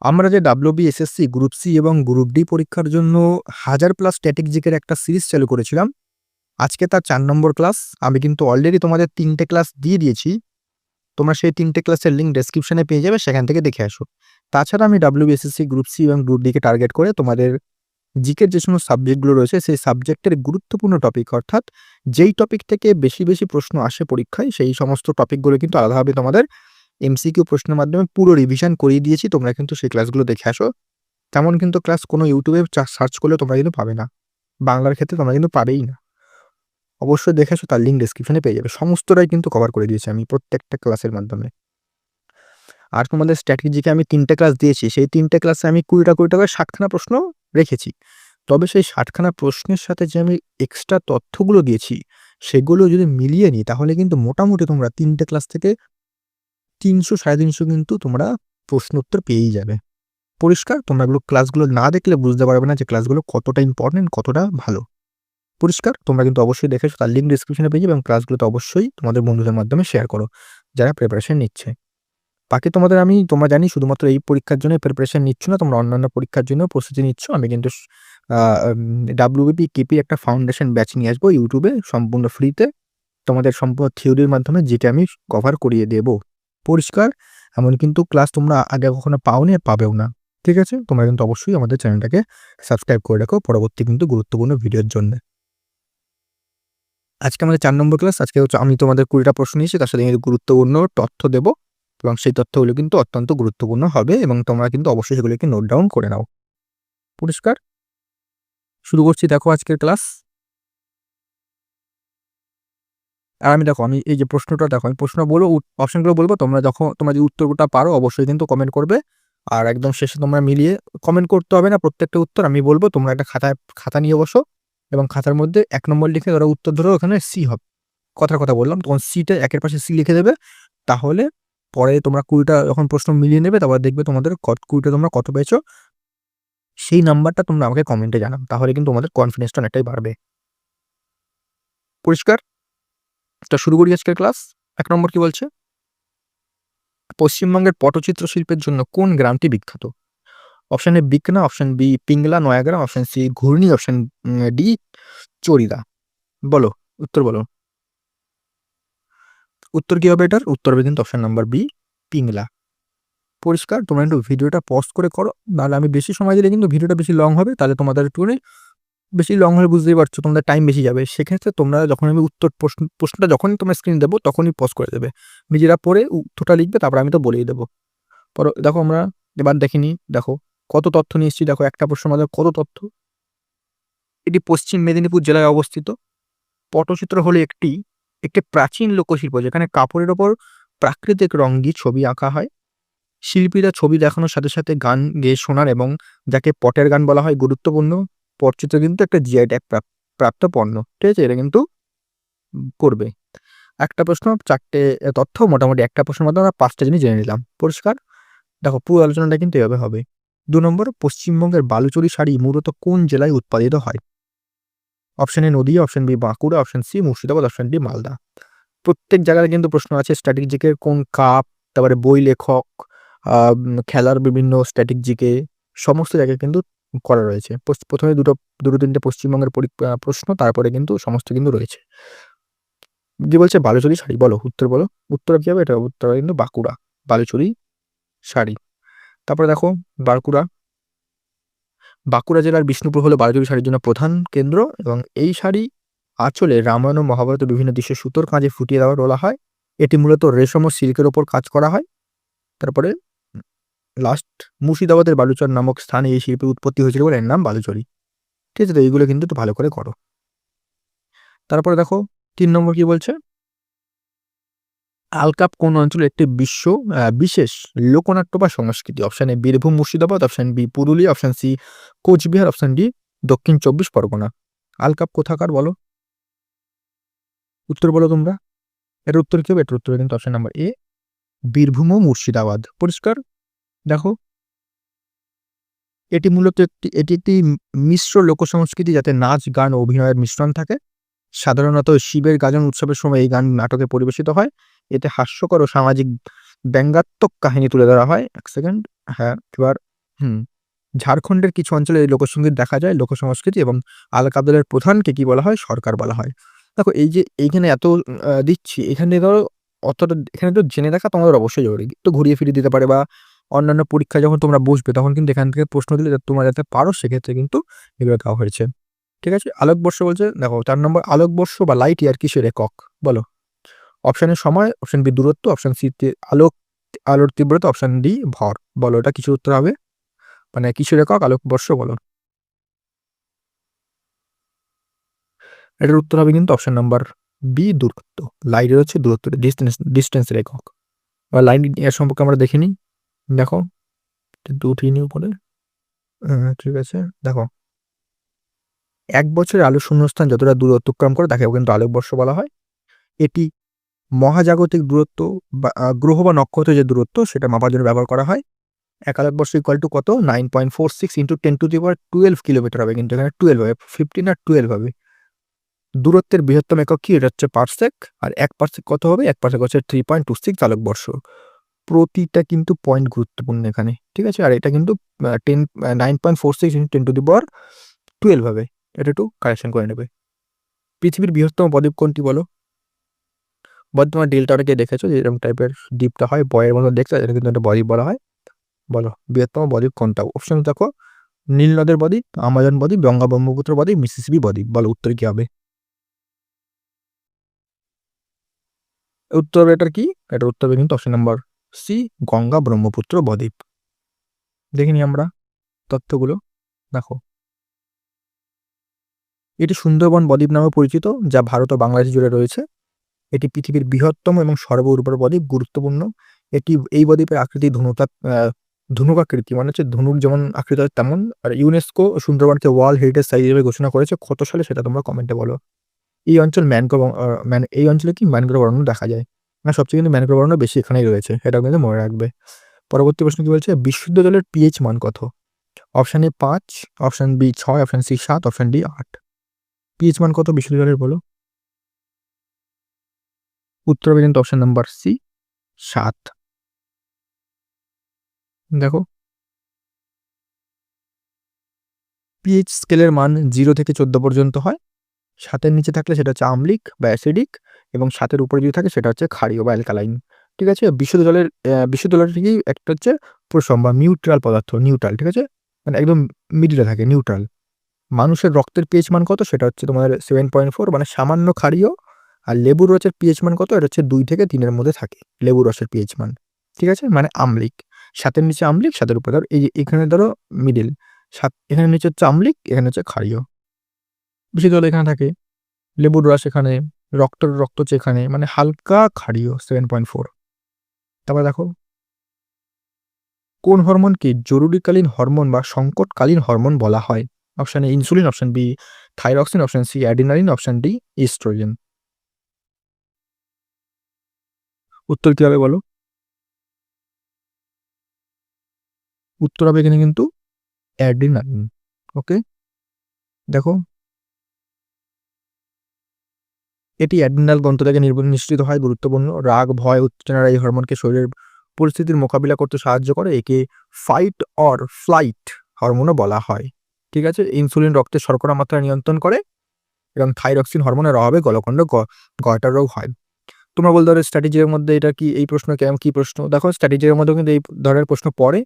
আমরা যে WB, SSC, group C এবং গ্রুপ ডি পরীক্ষার জন্য 1000 প্লাস স্ট্যাটিক জিকের একটা সিরিজ চালু করেছিলাম। আজকে তার ৪ নম্বর ক্লাস। আমি কিন্তু অলরেডি তোমাদের ৩ টে ক্লাস দিয়ে দিয়েছি। তোমরা সেই ৩ টে ক্লাসের লিঙ্ক ডেসক্রিপশনে পেয়ে যাবে, সেখান থেকে দেখে আসো। তাছাড়া আমি ডাব্লিউবি, এসএসসি, গ্রুপ সি এবং গ্রুপ ডি কে টার্গেট করে তোমাদের জিকের যে সমস্ত সাবজেক্টগুলো রয়েছে, সেই সাবজেক্টের গুরুত্বপূর্ণ টপিক, অর্থাৎ যেই টপিক থেকে বেশি প্রশ্ন আসে পরীক্ষায়, সেই সমস্ত টপিকগুলো কিন্তু আলাদাভাবে তোমাদের এমসিকিউ প্রশ্নের মাধ্যমে পুরো রিভিশন করিয়ে দিয়েছি। তোমরা কিন্তু সেই ক্লাসগুলো দেখে আসো। তেমন কিন্তু ক্লাস কোনো ইউটিউবে সার্চ করলে তোমরা কিন্তু পাবে না। বাংলার ক্ষেত্রে তোমরা কিন্তু পাবেই না। অবশ্যই দেখে আসো, তার লিঙ্ক ডেসক্রিপশনে পেয়ে যাবে। সমস্তটাই কিন্তু কভার করে দিয়েছি আমি প্রত্যেকটা ক্লাসের মাধ্যমে। আর তোমাদের স্ট্র্যাটেজিকে আমি ৩ টে ক্লাস দিয়েছি। সেই ৩ টে ক্লাসে আমি ২০টা করে ৬০ খানা প্রশ্ন রেখেছি। তবে সেই ৬০ খানা প্রশ্নের সাথে যে আমি এক্সট্রা তথ্যগুলো দিয়েছি, সেগুলো যদি মিলিয়ে নিই, তাহলে কিন্তু মোটামুটি তোমরা ৩ টে ক্লাস থেকে ৩০০ ৩৫০ কিন্তু তোমরা প্রশ্ন উত্তর পেয়েই যাবে। পরিষ্কার? তোমরা ক্লাসগুলো না দেখলে বুঝতে পারবে না যে ক্লাসগুলো কতটা ইম্পর্টেন্ট, কতটা ভালো। পরিষ্কার? তোমরা কিন্তু অবশ্যই দেখে এসো, তার লিঙ্ক ডেসক্রিপশনে পেয়ে যাবে এবং ক্লাসগুলো তো অবশ্যই তোমাদের বন্ধুদের মাধ্যমে শেয়ার করো, যারা প্রিপারেশন নিচ্ছে। বাকি তোমরা জানি শুধুমাত্র এই পরীক্ষার জন্য প্রিপারেশন নিচ্ছ না, তোমরা অন্যান্য পরীক্ষার জন্যও প্রস্তুতি নিচ্ছ। আমি কিন্তু ডাব্লিউবিপি, কেপি একটা ফাউন্ডেশন ব্যাচ নিয়ে আসবো ইউটিউবে সম্পূর্ণ ফ্রিতে। তোমাদের সম্পূর্ণ থিওরির মাধ্যমে, যেটা আমি কভার করিয়ে দেব। পরিষ্কার? এমন কিন্তু ক্লাস তোমরা আগে কখনো পাওনি আর পাবেও না। ঠিক আছে? তোমরা কিন্তু অবশ্যই আমাদের চ্যানেলটাকে সাবস্ক্রাইব করে রাখো পরবর্তী কিন্তু গুরুত্বপূর্ণ ভিডিওর জন্যে। আজকে আমাদের ৪ নম্বর ক্লাস। আজকে হচ্ছে আমি তোমাদের ২০টা প্রশ্ন নিয়েছি, তার সাথে গুরুত্বপূর্ণ তথ্য দেব এবং সেই তথ্যগুলো কিন্তু অত্যন্ত গুরুত্বপূর্ণ হবে এবং তোমরা কিন্তু অবশ্যই সেগুলোকে নোট ডাউন করে নাও। পরিষ্কার? শুরু করছি, দেখো আজকের ক্লাস। আর আমি এই যে প্রশ্নটা দেখো, আমি প্রশ্ন বলবো, অপশনগুলো বলবো, তোমরা যদি উত্তরটা পারো অবশ্যই কিন্তু কমেন্ট করবে। আর একদম শেষে তোমরা মিলিয়ে কমেন্ট করতে হবে না, প্রত্যেকটা উত্তর আমি বলবো, তোমরা একটা খাতা নিয়ে বসো এবং খাতার মধ্যে ১ নম্বর লিখে ওরা উত্তর ধরো, ওখানে সি হবে। কথার কথা বললাম, তখন সিটা একের পাশে সি লিখে দেবে। তাহলে পরে তোমরা ২০টা যখন প্রশ্ন মিলিয়ে নেবে, তারপর দেখবে তোমাদের ২০টা তোমরা কত পেয়েছো, সেই নাম্বারটা তোমরা আমাকে কমেন্টে জানাও। তাহলে কিন্তু তোমাদের কনফিডেন্সটা অনেকটাই বাড়বে। পরিষ্কার? তো শুরু করি আজকের ক্লাস। ১ নম্বর কি বলছে? পশ্চিমবঙ্গের পটচিত্র শিল্পের জন্য কোন গ্রামটি বিখ্যাত? Option A Bikna, option B Pingla Nayagram, option C Ghurni, option D Charida. বলো, উত্তর বলো। উত্তর কি হবে এটার? উত্তর হবে কিন্তু অপশন নাম্বার বি, পিংলা। পরিষ্কার? তোমরা একটু ভিডিওটা পজ করে করো, নাহলে আমি বেশি সময় দিলে কিন্তু ভিডিওটা বেশি লং হবে। তাহলে তোমাদের একটুখানি বেশি লং হলে বুঝতেই পারছো, তোমাদের টাইম বেশি যাবে। সেক্ষেত্রে তোমরা যখন আমি প্রশ্নটা যখনই তোমরা স্ক্রিন দেবো, তখনই পজ করে দেবে। নিজেরা পড়ে উত্তরটা লিখবে, তারপর আমি তো বলেই দেবো। দেখো আমরা এবার দেখিনি, দেখো কত তথ্য নিয়ে এসেছি। দেখো একটা প্রশ্নের মধ্যে কত তথ্য। এটি পশ্চিম মেদিনীপুর জেলায় অবস্থিত। পটচিত্র হলো একটি প্রাচীন লোকশিল্প, যেখানে কাপড়ের ওপর প্রাকৃতিক রং দিয়ে ছবি আঁকা হয়। শিল্পীরা ছবি দেখানোর সাথে সাথে গান গেয়ে শোনান এবং যাকে পটের গান বলা হয় গুরুত্বপূর্ণ। পটচিত্র কিন্তু একটা জিআই ট্যাগ প্রাপ্ত পণ্য। ঠিক আছে? এটা কিন্তু করবে। একটা প্রশ্ন, ৪ টে তথ্য, মোটামুটি একটা প্রশ্নের মধ্যে আমরা ৫ টা জিনিস জেনে নিলাম। পরিষ্কার? দেখো পুরো আলোচনাটা কিন্তু এভাবে হবে। ২ নম্বর, পশ্চিমবঙ্গের বালুচরী শাড়ি মূলত কোন জেলায় উৎপাদিত হয়? Option A Nadia, option B Bankura, option C Murshidabad, option D Malda. প্রত্যেক জায়গায় কিন্তু প্রশ্ন আছে। স্ট্যাটিক জিকে কোন কাপ, তারপরে বই লেখক, খেলার বিভিন্ন স্ট্যাটিক জিকে সমস্ত জায়গায় কিন্তু করা রয়েছে। প্রথমে দুটো ৩টে পশ্চিমবঙ্গের প্রশ্ন, তারপরে কিন্তু সমস্ত কিন্তু রয়েছে। যে বলছে বালুচরী শাড়ি, বলো উত্তর বলো। উত্তর কি হবে? এটা উত্তর হবে কিন্তু বাঁকুড়া, বালুচরী শাড়ি। তারপরে দেখো বাঁকুড়া জেলার বিষ্ণুপুর হলো বালুচরী শাড়ির জন্য প্রধান কেন্দ্র এবং এই শাড়ি আঁচলে রামায়ণ ও মহাভারতের বিভিন্ন দৃশ্য সুতোর কাজে ফুটিয়ে তোলা হয়। এটি মূলত রেশম ও সিল্কের ওপর কাজ করা হয়। তারপরে লাস্ট, মুর্শিদাবাদের বালুচর নামক স্থানে এই শিল্পের উৎপত্তি হয়েছিল বলে এর নাম বালুচরী। ঠিক আছে? তো এইগুলো কিন্তু একটু ভালো করে করো। তারপরে দেখো ৩ নম্বর কি বলছে? আলকাপ কোন অঞ্চলের একটি বিশেষ লোকনাট্য বা সংস্কৃতি? Option A Birbhum Murshidabad, option B Purulia, option C Coochbehar, option D Dakshin ২৪ Pargana. Alkap কোথাকার বলো? উত্তর বলো তোমরা। এটার উত্তর কি হবে? এটার উত্তর কিন্তু অপশন নাম্বার এ, বীরভূম ও মুর্শিদাবাদ। পরিষ্কার? দেখো এটি একটি মিশ্র লোকসংস্কৃতি, যাতে নাচ, গান ও অভিনয়ের মিশ্রণ থাকে। সাধারণত শিবের গাজন উৎসবের সময় এই গান নাটকে পরিবেশিত হয়। এতে হাস্যকর ও সামাজিক ব্যঙ্গাত্মক কাহিনী তুলে ধরা হয়। ১ সেকেন্ড, হ্যাঁ, এবার হুম। ঝাড়খণ্ডের কিছু অঞ্চলে এই লোকসঙ্গীত দেখা যায়, লোকসংস্কৃতি এবং আলাদা দলের প্রধানকে কি বলা হয়? সরকার বলা হয়। দেখো এই যে এইখানে এত দিচ্ছি, এখানে ধরো অতটা এখানে তো জেনে রাখা তোমাদের অবশ্যই জরুরি। একটু ঘুরিয়ে ফিরিয়ে দিতে পারে বা অন্যান্য পরীক্ষায় যখন তোমরা বসবে তখন কিন্তু এখান থেকে প্রশ্ন দিলে তোমরা যাতে পারো সেক্ষেত্রে কিন্তু এগুলো দেওয়া হয়েছে। ঠিক আছে? আলোকবর্ষ বলছে দেখো ৪ নম্বর আলোকবর্ষ বা লাইট ইয়ার কিসের একক? বলো। অপশন এ সময়, অপশন বি দূরত্ব, অপশন সি আলোর তীব্রতা, অপশন ডি ভর। বলো এটা কিসের উত্তর হবে? মানে কিসের একক আলোকবর্ষ বলো? এটার উত্তর হবে কিন্তু অপশন নাম্বার বি দূরত্ব। লাইটের হচ্ছে দূরত্ব ডিসট্যান্সের একক। এবার লাইন এর সম্পর্কে আমরা দেখে নিই। দেখো একটু উঠিয়ে নিই উপরে। ঠিক আছে। দেখো ১ বছরের আলোর শূন্যস্থান যতটা দূর অতিক্রম করে তাকে কিন্তু আলোকবর্ষ বলা হয়। এটি মহাজাগতিক দূরত্ব বা গ্রহ বা নক্ষত্রের যে দূরত্ব সেটা মাপার জন্য ব্যবহার করা হয়। ১ আলোকবর্ষ ইকুয়াল টু কত? 9.46 ইন্টু 10⁻12 কিলোমিটার হবে কিন্তু এখানে 12 হবে। 15 আর 12 হবে। দূরত্বের বৃহত্তম একক কি? এটা হচ্ছে পারসেক। আর ১ পারসেক কত হবে? ১ পারসেক হচ্ছে 3.26 আলোকবর্ষ। প্রতিটা কিন্তু পয়েন্ট গুরুত্বপূর্ণ এখানে। ঠিক আছে? আর এটা কিন্তু 9.46 ইন্টু 10⁻12 হবে। এটা একটু কারেকশন করে নেবে। পৃথিবীর বৃহত্তম বদ্বীপ কোনটি বলো? বর্তমান ডেল্টাটাকে দেখেছো যে এরকম টাইপের দ্বীপটা হয়, বয়ের মতো দেখতে, এটা কিন্তু একটা বদ্বীপ বলা হয়। বলো বৃহত্তম বদ্বীপ কোনটা? অপশন দেখো নীল নদের বদ্বীপ, আমাজন বদ্বীপ, গঙ্গা ব্রহ্মপুত্র বদ্বীপ, মিসিসিপি বদ্বীপ। বলো উত্তর কি হবে? উত্তর এটার কি? এটার উত্তর হবে কিন্তু option number C Ganga Brahmaputra বদ্বীপ। দেখে নিই আমরা তথ্যগুলো। দেখো এটি সুন্দরবন বদ্বীপ নামে পরিচিত যা ভারত ও বাংলাদেশ জুড়ে রয়েছে। এটি পৃথিবীর বৃহত্তম এবং সর্ব বদ্বীপ। গুরুত্বপূর্ণ এই বদ্বীপের আকৃতি ধনুকাকৃতি, মানে হচ্ছে ধনুক যেমন আকৃতি হয় তেমন। আর ইউনেস্কো সুন্দরবনকে ওয়ার্ল্ড হেরিটেজ সাইট হিসেবে ঘোষণা করেছে কত সালে? সেটা তোমরা কমেন্টে বলো। এই অঞ্চল এই অঞ্চলে কি ম্যানগ্রোভ অরণ্য দেখা যায়। না সবচেয়ে কিন্তু ম্যানগ্রোভ অরণ্য বেশি এখানেই রয়েছে, এটাও কিন্তু মনে রাখবে। পরবর্তী প্রশ্ন কি বলছে? বিশুদ্ধ জলের পিএইচ মান কত? Option A ৫, option B ৬, option C ৭, option D ৮। PH মান কত বিশুদ্ধ জলের বলো? উত্তর হবে কিন্তু অপশন নাম্বার সি ৭। দেখো পিএইচ স্কেলের মান 0 থেকে ১৪ পর্যন্ত হয়। ৭ এর নিচে থাকলে সেটা হচ্ছে আম্লিক বা অ্যাসিডিক এবং ৭ এর উপরে যদি থাকে সেটা হচ্ছে ক্ষারীয় বা অ্যালকালাইন। ঠিক আছে? বিশুদ্ধ জলের ঠিকই একটা হচ্ছে প্রশম বা নিউট্রাল পদার্থ, নিউট্রাল। ঠিক আছে? মানে একদম মিডলে থাকে, নিউট্রাল। মানুষের রক্তের পিএইচ মান কত? সেটা হচ্ছে তোমার 7.4, মানে সামান্য ক্ষারীয়। আর লেবুর রসের পিএইচ মান কত? এটা হচ্ছে ২ থেকে ৩ এর মধ্যে থাকে লেবুর রসের পিএইচ মান। ঠিক আছে? মানে আম্লিক। ৭ এর নিচে আম্লিক, ৭ এর উপরে ধরো এই যে এখানে ধরো মিডল। এখানে নিচে হচ্ছে আম্লিক, এখানে হচ্ছে ক্ষারীয়। বিশুদ্ধ জল এখানে থাকে, লেবুর রস এখানে, রক্ত হচ্ছে এখানে, মানে হালকা ক্ষারীয় 7.4। তারপর দেখো কোন হরমোনকে জরুরিকালীন হরমোন বা সংকটকালীন হরমোন বলা হয়? Option A insulin, option B thyroxine, option C adrenaline, option D oestrogen. উত্তর কি হবে বলো? উত্তর হবে এখানে কিন্তু অ্যাড্রিনালিন। ওকে। দেখো এটি অ্যাড্রিনাল গ্রন্থি থেকে নিঃসৃত হয়। গুরুত্বপূর্ণ রাগ, ভয়, উত্তেজনার এই হরমোনকে শরীরের পরিস্থিতির মোকাবিলা করতে সাহায্য করে। একে ফাইট অর ফ্লাইট হরমোনও বলা হয়। ঠিক আছে? ইনসুলিন রক্তের শর্করা মাত্রা নিয়ন্ত্রণ করে এবং থাইরক্সিন হরমোনের অভাবে গলগণ্ড গয়টার রোগ হয়। তোমরা বলতে পারো স্ট্র্যাটেজির মধ্যে এটা কি, এই প্রশ্ন কেমন কি প্রশ্ন? দেখো স্ট্র্যাটেজির মধ্যেও কিন্তু এই ধরনের প্রশ্ন পড়ে,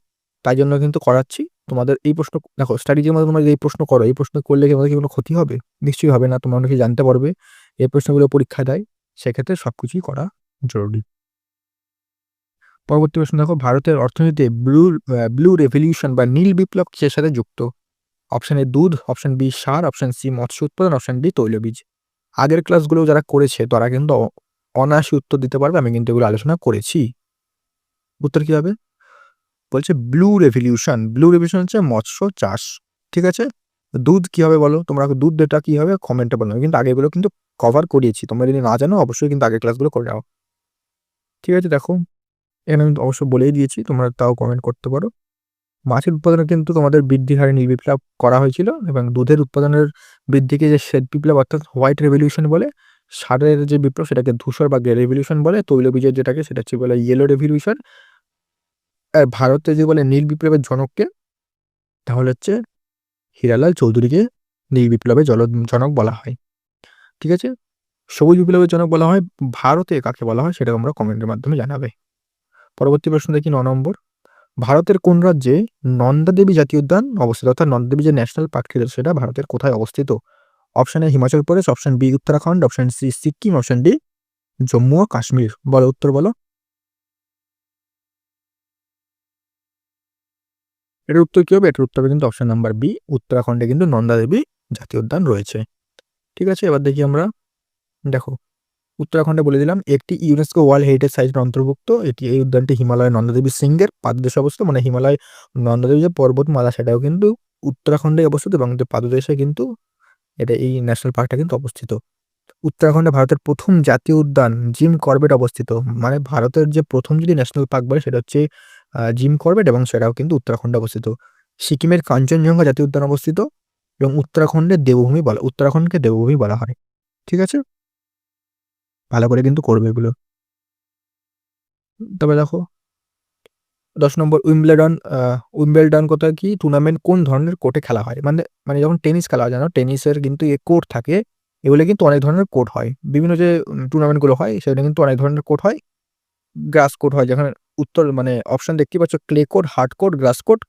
তাই জন্য কিন্তু করাচ্ছি। তোমাদের এই প্রশ্ন দেখো স্ট্র্যাটেজির মধ্যে তোমরা যদি এই প্রশ্ন করো, এই প্রশ্ন করলে কি তোমাদের কি কোনো ক্ষতি হবে? নিশ্চয়ই হবে না। তোমরা অনেকেই জানতে পারবে। এই প্রশ্নগুলো পরীক্ষায় দেয়। সেক্ষেত্রে সবকিছুই করা জরুরি। পরবর্তী প্রশ্ন দেখো ভারতের অর্থনীতিতে ব্লু রেভলিউশন বা নীল বিপ্লব কিসের সাথে যুক্ত? অপশন এ দুধ, অপশন বি সার, অপশন সি মৎস্য উৎপাদন, অপশন ডি তৈলবীজ। আগের ক্লাসগুলো যারা করেছে তারা কিন্তু অনায়াসে উত্তর দিতে পারবে। আমি কিন্তু এগুলো আলোচনা করেছি। উত্তর কি হবে? বলছে ব্লু রেভলিউশন। ব্লু রেভলিউশন হচ্ছে মৎস্য চাষ। ঠিক আছে? দুধ কি হবে বলো? তোমরা দুধ এটা কি হবে কমেন্টে বলো। আমি কিন্তু আগে এগুলো কিন্তু কভার করিয়েছি। তোমরা যদি না জানো অবশ্যই কিন্তু আগের ক্লাসগুলো করে নাও। ঠিক আছে? দেখো এখানে আমি অবশ্য বলেই দিয়েছি, তোমরা তাও কমেন্ট করতে পারো। মাছের উৎপাদনে কিন্তু তোমাদের বৃদ্ধির হারে নীল বিপ্লব করা হয়েছিল এবং দুধের উৎপাদনের বৃদ্ধিকে যে শ্বেত বিপ্লব অর্থাৎ হোয়াইট রেভলিউশন বলে। সারের যে বিপ্লব সেটাকে ধূসর বা গ্রে রেভলিউশন বলে। তৈলবীজের যেটাকে সেটা হচ্ছে বলে ইয়েলো রেভলিউশন। আর ভারতে যে বলে নীল বিপ্লবের জনককে? তাহলে হচ্ছে হীরালাল চৌধুরীকে নীল বিপ্লবের জনক বলা হয়। ঠিক আছে? সবুজ বিপ্লবের জনক বলা হয় ভারতে কাকে বলা হয় সেটা তোমরা কমেন্টের মাধ্যমে জানাবে। পরবর্তী প্রশ্ন দেখি ৯ নম্বর। ভারতের কোন রাজ্যে নন্দা দেবী জাতীয় উদ্যান অবস্থিত? অর্থাৎ নন্দা দেবী যে ন্যাশনাল পার্কটি রয়েছে সেটা ভারতের কোথায় অবস্থিত? Option A Himachal Pradesh, option B Uttarakhand, option C Sikkim, option D Jammu ও কাশ্মীর। বলো উত্তর বলো। এটার উত্তর কি হবে? এটার উত্তর হবে কিন্তু অপশন নাম্বার বি, উত্তরাখণ্ডে কিন্তু নন্দা দেবী জাতীয় উদ্যান রয়েছে। ঠিক আছে, এবার দেখি আমরা। দেখো, উত্তরাখণ্ডে বলে দিলাম একটি ইউনেস্কো ওয়ার্ল্ড হেরিটেজ সাইটের অন্তর্ভুক্ত। এই উদ্যানটি হিমালয়ের নন্দাদেবী শৃঙ্গের পাদদেশে অবস্থিত, মানে হিমালয় নন্দাদেবী যে পর্বতমালা সেটাও কিন্তু উত্তরাখণ্ডে অবস্থিত এবং পাদদেশে কিন্তু এটা এই ন্যাশনাল পার্কটা কিন্তু অবস্থিত। উত্তরাখণ্ডে ভারতের প্রথম জাতীয় উদ্যান জিম করবেট অবস্থিত। মানে ভারতের যে প্রথম যদি ন্যাশনাল পার্ক বলে সেটা হচ্ছে জিম করবেট এবং সেটাও কিন্তু উত্তরাখণ্ডে অবস্থিত। সিকিমের কাঞ্চনজঙ্ঘা জাতীয় উদ্যান অবস্থিত এবং উত্তরাখণ্ডকে দেবভূমি বলা হয়। ঠিক আছে, ভালো করে কিন্তু করবে এগুলো। তবে দেখো ১০ নম্বর উইম্বেলডন কোথায় কি টুর্নামেন্ট কোন ধরনের কোর্টে খেলা হয়? মানে যখন টেনিস খেলা হয়, জানো টেনিসের কিন্তু কোর্ট থাকে, এগুলো কিন্তু অনেক ধরনের কোর্ট হয়। বিভিন্ন যে টুর্নামেন্টগুলো হয় সেখানে কিন্তু অনেক ধরনের কোর্ট হয়। গ্রাস কোর্ট হয়, যেখানে মানে অপশন দেখতেই পাচ্ছ, ক্লে কোর্ট, হার্ড কোর্ট, গ্রাস কোর্ট,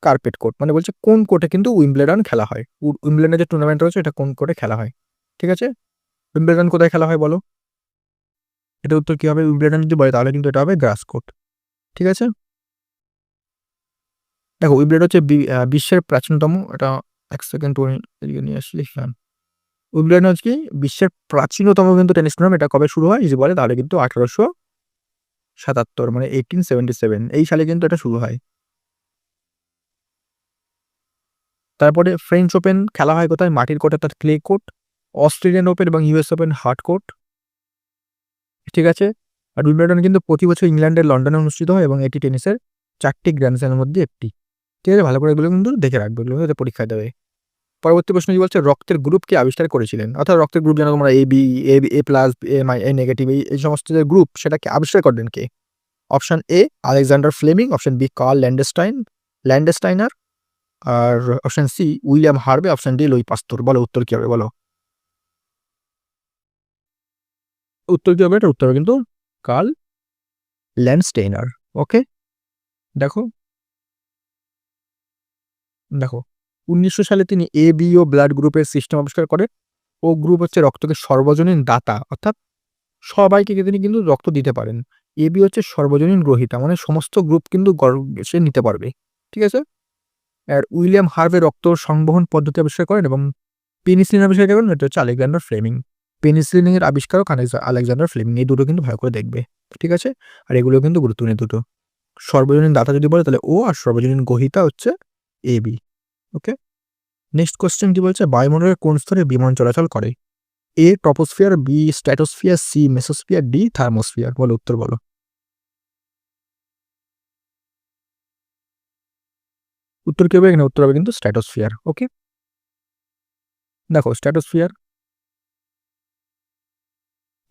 কার্পেট কোর্ট। মানে বলছে কোন কোর্টে কিন্তু উইম্বলডন খেলা হয়। উইম্বলডনের যে টুর্নামেন্ট রয়েছে এটা কোন কোর্টে খেলা হয়। ঠিক আছে, উইম্বলডন কোথায় খেলা হয় বলো? এটা উত্তর কি হবে? উইম্বলডন যদি বলে তাহলে কিন্তু এটা হবে গ্রাস কোর্ট। ঠিক আছে, দেখো উইম্বলডন হচ্ছে বিশ্বের প্রাচীনতম, এটা এক সেকেন্ড এদিকে নিয়ে আসলে, হ্যাঁ, উইম্বলডন হচ্ছে কি বিশ্বের প্রাচীনতম কিন্তু টেনিস টুর্নামেন্ট। এটা কবে শুরু হয় যদি বলে তাহলে কিন্তু 1877, মানে 1877 এই সালে কিন্তু এটা শুরু হয়। তারপরে ফ্রেঞ্চ ওপেন খেলা হয় কোথায়? মাটির কোর্ট অর্থাৎ ক্লে কোর্ট। অস্ট্রেলিয়ান ওপেন এবং ইউএস ওপেন হার্ড কোর্ট। ঠিক আছে, আর উইম্বলডন কিন্তু প্রতি বছর ইংল্যান্ডের লন্ডনে অনুষ্ঠিত হয় এবং এটি টেনিসের 4টি গ্র্যান্ড স্ল্যামের মধ্যে একটি। ঠিক আছে, ভালো করে এগুলো কিন্তু দেখে রাখবে, এগুলো পরীক্ষায় দেবে। পরবর্তী প্রশ্ন কি বলছে? রক্তের গ্রুপ কে আবিষ্কার করেছিলেন? অর্থাৎ রক্তের গ্রুপ যেন তোমরা AB, A plus, A negative, এই সমস্ত যে গ্রুপ সেটাকে আবিষ্কার করলেন কে? Option A Alexander Fleming, option B Karl Landsteiner, আর option C William Harvey, option D Louis Pasteur. বলো উত্তর কি হবে বলো। উত্তর কি হবে? এটা উত্তর হবে কিন্তু কার্ল ল্যান্ডস্টেইনার। ওকে, দেখো দেখো 1900 সালে তিনি এ বি ও ব্লাড গ্রুপের সিস্টেম আবিষ্কার করে। ও গ্রুপ হচ্ছে রক্তকে সর্বজনীন দাতা, অর্থাৎ সবাইকে তিনি কিন্তু রক্ত দিতে পারেন। এ বি হচ্ছে সর্বজনীন গ্রহীতা, মানে সমস্ত গ্রুপ কিন্তু সে নিতে পারবে। ঠিক আছে, আর উইলিয়াম হার্ভে রক্ত সংবহন পদ্ধতি আবিষ্কার করেন এবং পেনিসিলিন আবিষ্কার করেন, এটা হচ্ছে আলেকজান্ডার ফ্লেমিং। পেনিসিলিনের আবিষ্কারক আলেকজান্ডার ফ্লেমিং। এই দুটো কিন্তু ভালো করে দেখবে। ঠিক আছে, আর এগুলো কিন্তু গুরুত্বপূর্ণ দুটো। সর্বজনীন দাতা যদি বলে তাহলে ও, আর সর্বজনীন গ্রহীতা হচ্ছে A B. Okay, next question কি বলছে? বায়ুমণ্ডলের কোন স্তরে বিমান চলাচল করে? A troposphere, B stratosphere, C mesosphere, D thermosphere. বলো উত্তর বলো। উত্তর কি হবে? এখানে উত্তর হবে কিন্তু স্ট্র্যাটোস্ফিয়ার। ওকে, দেখো স্ট্র্যাটোস্ফিয়ার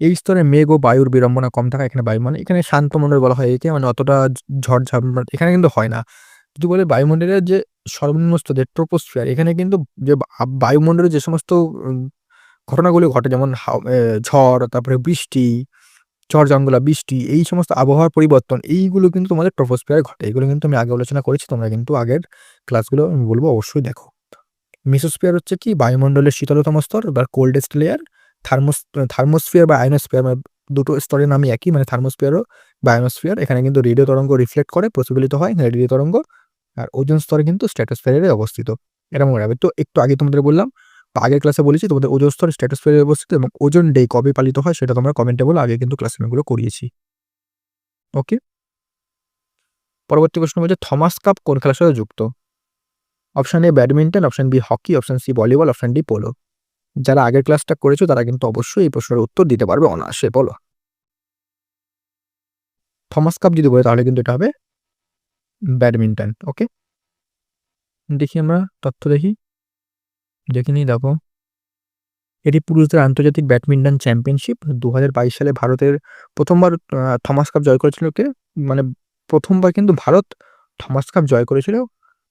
এই স্তরে মেঘ ও বায়ুর বিড়ম্বনা কম থাকা, এখানে বায়ু মানে এখানে শান্ত মণ্ডল বলা হয় একে, মানে অতটা ঝড়ঝাপটা এখানে কিন্তু হয় না। যদি বলে বায়ুমণ্ডলের যে সর্বনিম্ন স্তর যে ট্রোপোস্ফিয়ার, এখানে কিন্তু যে বায়ুমণ্ডলের যে সমস্ত ঘটনাগুলো ঘটে, যেমন ঝড়, তারপরে বৃষ্টি, ঝড় জঙ্গলা বৃষ্টি, এই সমস্ত আবহাওয়ার পরিবর্তন, এইগুলো কিন্তু তোমাদের ট্রোপোস্ফিয়ারে ঘটে। এগুলো কিন্তু আমি আগে আলোচনা করেছি, তোমরা কিন্তু আগের ক্লাসগুলো আমি বলবো অবশ্যই দেখো। মেসোস্ফিয়ার হচ্ছে কি বায়ুমণ্ডলের শীতলতম স্তর বা কোল্ডেস্ট লেয়ার। থার্মোস্ফিয়ার বা আয়নোস্ফিয়ার, মানে দুটো স্তরের নামই একই, মানে থার্মোস্ফিয়ার ও বায়োনোস্ফিয়ার। এখানে কিন্তু রেডিও তরঙ্গ রিফ্লেক্ট করে, প্রতিফলিত হয় রেডিও তরঙ্গ। আর ওজোন স্তরে কিন্তু স্ট্র্যাটোস্ফিয়ারে অবস্থিত। এটা মনে রাখবে। তো একটু আগে তোমাদের বললাম, আগের ক্লাসে বলেছি তোমাদের ওজোন স্তর স্ট্র্যাটোস্ফিয়ারে অবস্থিত এবং ওজোন ডে কবে পালিত হয় সেটা তোমরা কমেন্টে বলো, আগে কিন্তু ক্লাসে এগুলো করিয়েছি। ওকে, পরবর্তী প্রশ্ন বলছে থমাস কাপ কোন খেলার সাথে যুক্ত? Option A badminton, option B hockey, option C volleyball, option D polo. যারা আগের ক্লাসটা করেছো তারা কিন্তু অবশ্যই এই প্রশ্নের উত্তর দিতে পারবে অনায়াসে। বলো থমাস কাপ যদি বলে তাহলে কিন্তু এটা হবে ব্যাডমিন্টন। ওকে, দেখি আমরা তথ্য দেখি নিই। দেখো, এটি পুরুষদের আন্তর্জাতিক ব্যাডমিন্টন চ্যাম্পিয়নশিপ। 2022 সালে ভারতের প্রথমবার থমাস কাপ জয় করেছিল কে? মানে প্রথমবার কিন্তু ভারত থমাস কাপ জয় করেছিল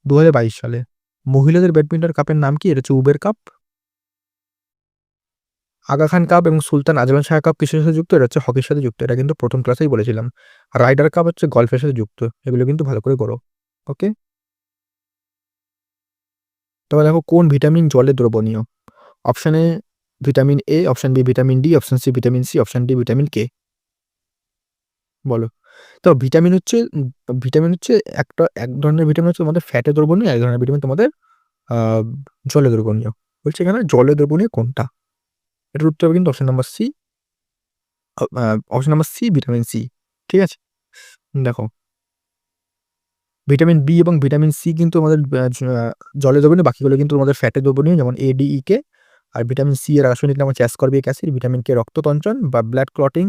2022 সালে। মহিলাদের ব্যাডমিন্টন কাপের নাম কি? এটা হচ্ছে Uber cup. Aga Khan cup এবং সুলতান আজলান শাহ কাপ কিসের সাথে যুক্ত? এটা হচ্ছে হকির সাথে যুক্ত। এটা কিন্তু প্রথম ক্লাসেই বলেছিলাম। রাইডার কাপ হচ্ছে গল্ফের সাথে যুক্ত। এগুলো কিন্তু ভালো করে করো। ওকে? তবে দেখো কোন ভিটামিন জলে দ্রবণীয়? Option A vitamin A, option B vitamin D, option C vitamin C, option D vitamin K. বলো। তো ভিটামিন হচ্ছে এক ধরনের ভিটামিন হচ্ছে তোমাদের ফ্যাটে দ্রবণীয়, এক ধরনের ভিটামিন তোমাদের আ জলে দ্রবণীয়। বলছে এখানে জলে দ্রবণীয় কোনটা? এটার উত্তর হবে কিন্তু option number C. Option number C vitamin C. ঠিক আছে? দেখো ভিটামিন বি এবং ভিটামিন সি কিন্তু আমাদের জলে দ্রবণীয়, বাকিগুলো কিন্তু তোমাদের ফ্যাটে দ্রবণীয়, যেমন এ, ডি, ই, কে। আর ভিটামিন সি এর রাসায়নিক নাম হচ্ছে অ্যাসকর্বিক অ্যাসিড। ভিটামিন কে রক্ত তঞ্চন বা ব্লাড ক্লটিং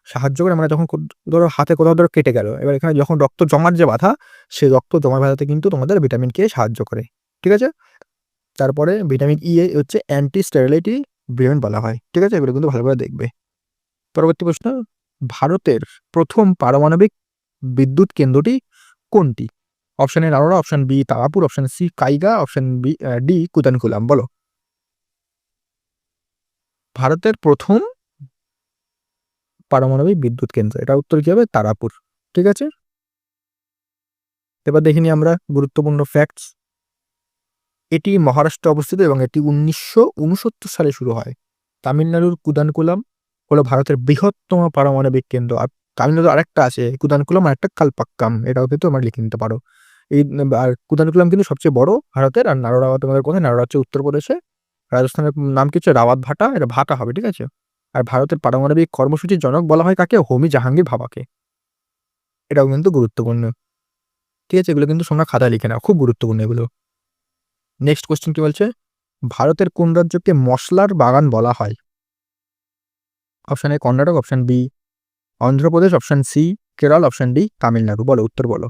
সাহায্য করে। মানে যখন ধরো হাতে কোথাও ধরো কেটে গেল, এবার এখানে যখন রক্ত জমার যে বাধা, সেই রক্ত জমা বাধাতে কিন্তু তোমাদের ভিটামিন কে সাহায্য করে। ঠিক আছে? তারপরে ভিটামিন ই এ হচ্ছে অ্যান্টি স্টেরিলিটি ভিটামিন বলা হয়। ঠিক আছে? এগুলো কিন্তু ভালো করে দেখবে। পরবর্তী প্রশ্ন, ভারতের প্রথম পারমাণবিক বিদ্যুৎ কেন্দ্রটি কোনটি? Option A Narora, option B Tarapur, option C Kaiga, option B D Kudankulam. বলো। ভারতের প্রথম পারমাণবিক বিদ্যুৎ কেন্দ্র, এটা উত্তর কি হবে? তারাপুর। ঠিক আছে? এবার দেখে নিই আমরা গুরুত্বপূর্ণ ফ্যাক্টস। এটি মহারাষ্ট্রে অবস্থিত এবং এটি 1969 সালে শুরু হয়। তামিলনাড়ুর কুদানকুলাম হলো ভারতের বৃহত্তম পারমাণবিক কেন্দ্র। আর তামিলনাড়ুর আরেকটা আছে কুদানকুলাম, আর একটা কালপাক্কাম, এটাও কিন্তু আমরা লিখে নিতে পারো। এই আর কুদানকুলাম কিন্তু সবচেয়ে বড় ভারতের। আর নারোরা তোমাদের কোথায়? নারোরা হচ্ছে উত্তরপ্রদেশে। রাজস্থানের নাম কি হচ্ছে? রাওয়াত ভাটা, এটা ভাটা হবে। ঠিক আছে? আর ভারতের পারমাণবিক কর্মসূচির জনক বলা হয় কাকে? হোমি জাহাঙ্গীর ভাবাকে। এটাও কিন্তু গুরুত্বপূর্ণ। ঠিক আছে? এগুলো কিন্তু তোমরা খাতায় লিখে নাও, খুব গুরুত্বপূর্ণ এগুলো। নেক্সট কোয়েশ্চেন কি বলছে? ভারতের কোন রাজ্যকে মশলার বাগান বলা হয়? Option A Karnataka, option B Andhra Pradesh, option C Kerala, option D Tamil Nadu. বলো, উত্তর বলো।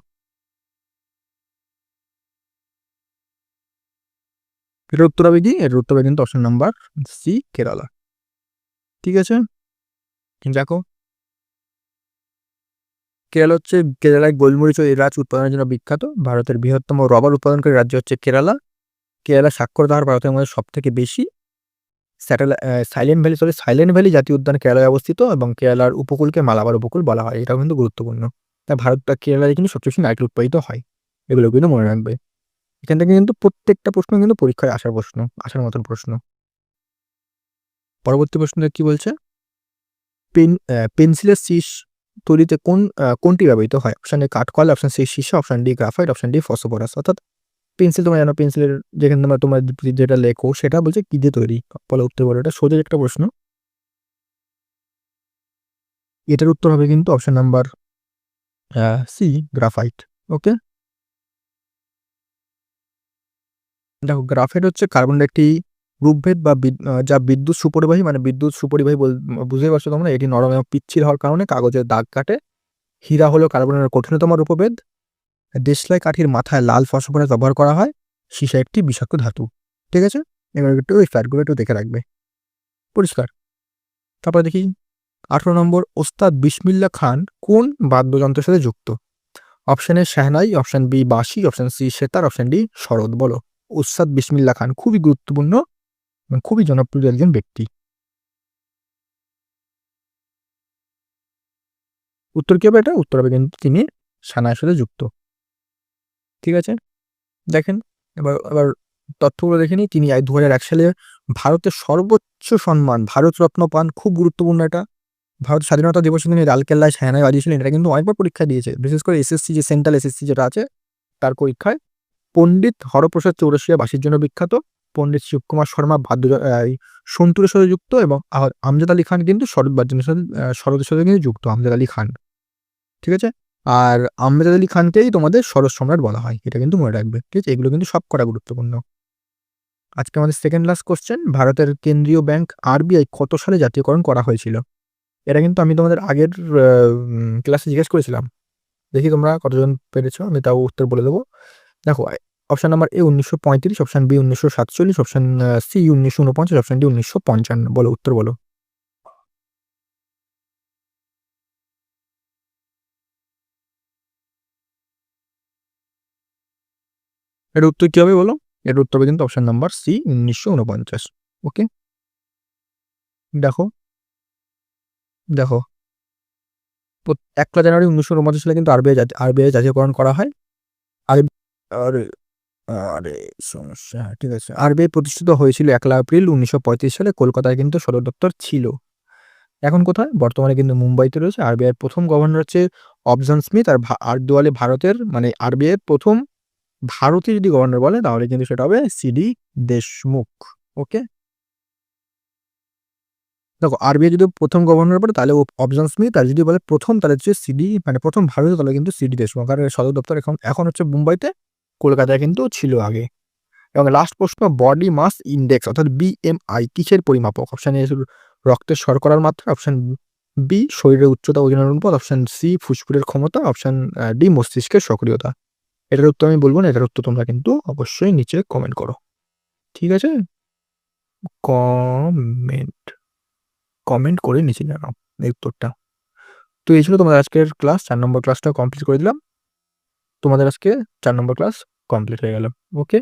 এটার উত্তর হবে কি? এর উত্তর হবে কিন্তু অপশন নাম্বার সি কেরালা। ঠিক আছে? দেখো কেরালা হচ্ছে, কেরালায় গোলমরিচ ও এলাচ উৎপাদনের জন্য বিখ্যাত। ভারতের বৃহত্তম রবার উৎপাদনকারী রাজ্য হচ্ছে কেরালা। কেরালা সাক্ষরতার হার ভারতের মধ্যে সব থেকে বেশি। সাইলেন্ট ভ্যালি জাতীয় উদ্যান কেরালায় অবস্থিত এবং কেরালার উপকূলকে মালাবার উপকূল বলা হয়। এটাও কিন্তু গুরুত্বপূর্ণ। তাই ভারত বা কেরালায় কিন্তু সবচেয়ে বেশি নারকেল উৎপাদিত হয়। এগুলো কিন্তু মনে রাখবে। এখান থেকে কিন্তু প্রত্যেকটা প্রশ্ন কিন্তু পরীক্ষায় আসার মতন প্রশ্ন। পরবর্তী প্রশ্নে কি বলছে? পেন্সিলের শীষ তৈরিতে কোনটি ব্যবহৃত হয়? অপশন এ কাঠকয়লা, অপশন সি সীসা, option D graphite, option D phosphorus. অর্থাৎ পেন্সিল তোমরা জানো, পেন্সিলের যেখানে তোমরা যেটা লেখো সেটা বলছে কি দিয়ে তৈরি? বলো, উত্তর বলো। এটা সোজা একটা প্রশ্ন। এটার উত্তর হবে কিন্তু অপশন নাম্বার সি গ্রাফাইট। ওকে? দেখো গ্রাফাইট হচ্ছে কার্বনের একটি গ্রুপভেদ বা যা বিদ্যুৎ সুপরিবাহী, মানে বিদ্যুৎ সুপরিবাহী বুঝতেই পারছো তোমরা। এটি নরম এবং পিচ্ছিল হওয়ার কারণে কাগজের দাগ কাটে। হীরা হলো কার্বনের কঠিনতম রূপভেদ। দেশলাই কাঠির মাথায় লাল ফসফরাস ব্যবহার করা হয়। সীসা একটি বিষাক্ত ধাতু। ঠিক আছে? এবার একটু ওই ফ্যাক্টগুলো একটু দেখে রাখবে। পরিষ্কার? তারপরে দেখি 18 নম্বর, ওস্তাদ বিসমিল্লাহ খান কোন বাদ্যযন্ত্রের সাথে যুক্ত? Option A shehnai, option B বাঁশি, option C sitar, option D sarod. বলো। ওস্তাদ বিসমিল্লাহ খান খুবই গুরুত্বপূর্ণ এবং খুবই জনপ্রিয় একজন ব্যক্তি। উত্তর কি হবে? এটা উত্তর হবে কিন্তু তিনি সানাইয়ের সাথে যুক্ত। ঠিক আছে? দেখেন এবার এবার তথ্যগুলো দেখে নিই। তিনি 2001 সালে ভারতের সর্বোচ্চ সম্মান ভারতরত্ন পান। খুব গুরুত্বপূর্ণ এটা। ভারত স্বাধীনতা দিবসে তিনি লালকেল্লায় শাহনাই বাজিয়েছিলেন। এটা কিন্তু অনেকবার পরীক্ষা দিয়েছে, বিশেষ করে এসএসসি, যে সেন্ট্রাল এসএসসি যেটা আছে তার পরীক্ষায়। পণ্ডিত হরপ্রসাদ চৌরসিয়া বাঁশির জন্য বিখ্যাত। পণ্ডিত শিবকুমার শর্মা সন্তুরের সাথে যুক্ত এবং আমজাদ আলী খান কিন্তু সরোদের সাথে কিন্তু যুক্ত। আমজাদ আলী খান। ঠিক আছে? আর আমজাদ আলী খানকেই তোমাদের সরোদ সম্রাট বলা হয়। এটা কিন্তু মনে রাখবে। ঠিক আছে? এগুলো কিন্তু সব করা গুরুত্বপূর্ণ। আজকে আমাদের সেকেন্ড লাস্ট কোশ্চেন, ভারতের কেন্দ্রীয় ব্যাংক আরবিআই কত সালে জাতীয়করণ করা হয়েছিল? এটা কিন্তু আমি তোমাদের আগের ক্লাসে জিজ্ঞেস করেছিলাম। দেখি তোমরা কতজন পেরেছো, আমি তাও উত্তর বলে দেবো। দেখো option number A 1935, option B 1947, option C 1949, option D 1955। বলো, উত্তর বলো। এর উত্তর কি হবে বলো? এর উত্তর হবে কিন্তু অপশন নাম্বার সি 1949। ওকে, দেখো দেখো 1 জানুয়ারি 1949 সালে কিন্তু আরবিআই জাতীয়করণ করা হয়। আর আরে আরে সমস্যা, ঠিক আছে। আরবিআই প্রতিষ্ঠিত হয়েছিল 1 এপ্রিল 1935 সালে। কলকাতায় কিন্তু সদর দপ্তর ছিল। এখন কোথায়? বর্তমানে কিন্তু মুম্বাইতে রয়েছে। আরবিআইয়ের প্রথম গভর্নর হচ্ছে অবজন স্মিথ। আর দুয়ালে ভারতের মানে আরবিআইয়ের প্রথম ভারতীয় যদি গভর্নর বলে তাহলে কিন্তু সেটা হবে সিডি দেশমুখ। ওকে, দেখো আরবিআই যদি প্রথম গভর্নর বলে তাহলে অবজন স্মিথ, আর যদি বলে প্রথম তাহলে হচ্ছে সিডি মানে প্রথম ভারতীয় তাহলে কিন্তু সিডি দেশমুখ। আর সদর দপ্তর এখন হচ্ছে মুম্বাইতে, কলকাতায় কিন্তু ছিল আগে। এবং লাস্ট প্রশ্ন, বডি মাস ইন্ডেক্স অর্থাৎ বিএমআই কিসের পরিমাপক? অপশন এ রক্তের শর্করার মাত্রা, অপশন বি শরীরের উচ্চতা ওজনের অনুপাত, অপশন সি ফুসফুসের ক্ষমতা, অপশন ডি মস্তিষ্কের সক্রিয়তা। এটার উত্তর আমি বলবো না, এটার উত্তর তোমরা কিন্তু অবশ্যই নিচে কমেন্ট করো। ঠিক আছে, কমেন্ট কমেন্ট করে নিচে জানাও এই উত্তরটা। তো এই ছিল তোমাদের আজকের ক্লাস। 4 নম্বর ক্লাসটা কমপ্লিট করে দিলাম। তোমাদের আজকে 4 নম্বর ক্লাস কমপ্লিট হয়ে গেল। ওকে,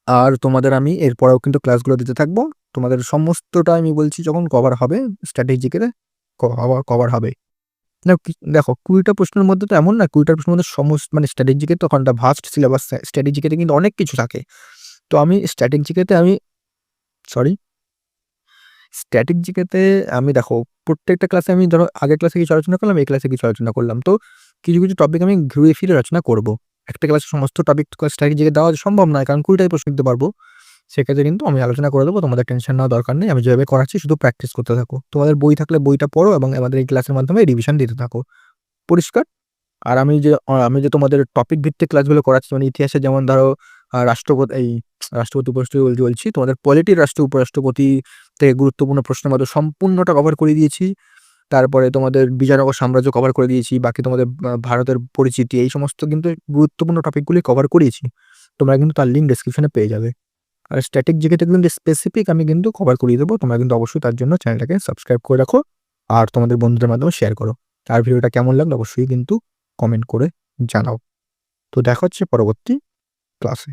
আর তোমাদের আমি এরপরেও কিন্তু ক্লাসগুলো দিতে থাকবো। তোমাদের সমস্তটা আমি বলছি যখন কভার হবে স্ট্র্যাটেজিক্যালে কভার হবে। দেখো 20টা প্রশ্নের মধ্যে তো এমন না 20টা প্রশ্নের মধ্যে মানে স্ট্র্যাটেজিকে তো ওখানটা ভাস্ট সিলেবাস, স্ট্র্যাটেজিকেতে কিন্তু অনেক কিছু থাকে। তো আমি স্ট্র্যাটেজিকেতে আমি দেখো প্রত্যেকটা ক্লাসে আমি ধরো আগের ক্লাসে কিছু আলোচনা করলাম, এই ক্লাসে কিছু আলোচনা করলাম। তো কিছু কিছু টপিক আমি ঘুরিয়ে ফিরে আলোচনা করব। একটা ক্লাসে সমস্ত টপিক স্ট্র্যাটেজিকে দেওয়া সম্ভব নয়, কারণ 20টাই প্রশ্ন দিতে পারবো। সেক্ষেত্রে কিন্তু আমি আলোচনা করে দেবো, তোমাদের টেনশন নেওয়ার দরকার নেই। আমি যেভাবে করাচ্ছি শুধু প্র্যাকটিস করতে থাকো। তোমাদের বই থাকলে বইটা পড়ো এবং আমাদের এই ক্লাসের মাধ্যমে রিভিশন দিতে থাকো। পরিষ্কার? আর আমি যে তোমাদের টপিক ভিত্তিক ক্লাসগুলো করাচ্ছি, মানে ইতিহাসে যেমন ধরো রাষ্ট্রপতি উপরাষ্ট্রপতি বলছি, তোমাদের পলিটির উপরাষ্ট্রপতি থেকে গুরুত্বপূর্ণ প্রশ্নের মধ্যে সম্পূর্ণটা কভার করে দিয়েছি। তারপরে তোমাদের বিজয়নগর সাম্রাজ্য কভার করে দিয়েছি। বাকি তোমাদের ভারতের পরিচিতি, এই সমস্ত কিন্তু গুরুত্বপূর্ণ টপিকগুলি কভার করিয়েছি। তোমরা কিন্তু তার লিঙ্ক ডেসক্রিপশনে পেয়ে যাবে। আর স্ট্যাটিক জিকেতে কিন্তু স্পেসিফিক আমি কিন্তু কভার করিয়ে দেবো। তোমরা কিন্তু অবশ্যই তার জন্য চ্যানেলটাকে সাবস্ক্রাইব করে রাখো আর তোমাদের বন্ধুদের মাধ্যমে শেয়ার করো। আর ভিডিওটা কেমন লাগলো অবশ্যই কিন্তু কমেন্ট করে জানাও। তো দেখা হচ্ছে পরবর্তী ক্লাসে।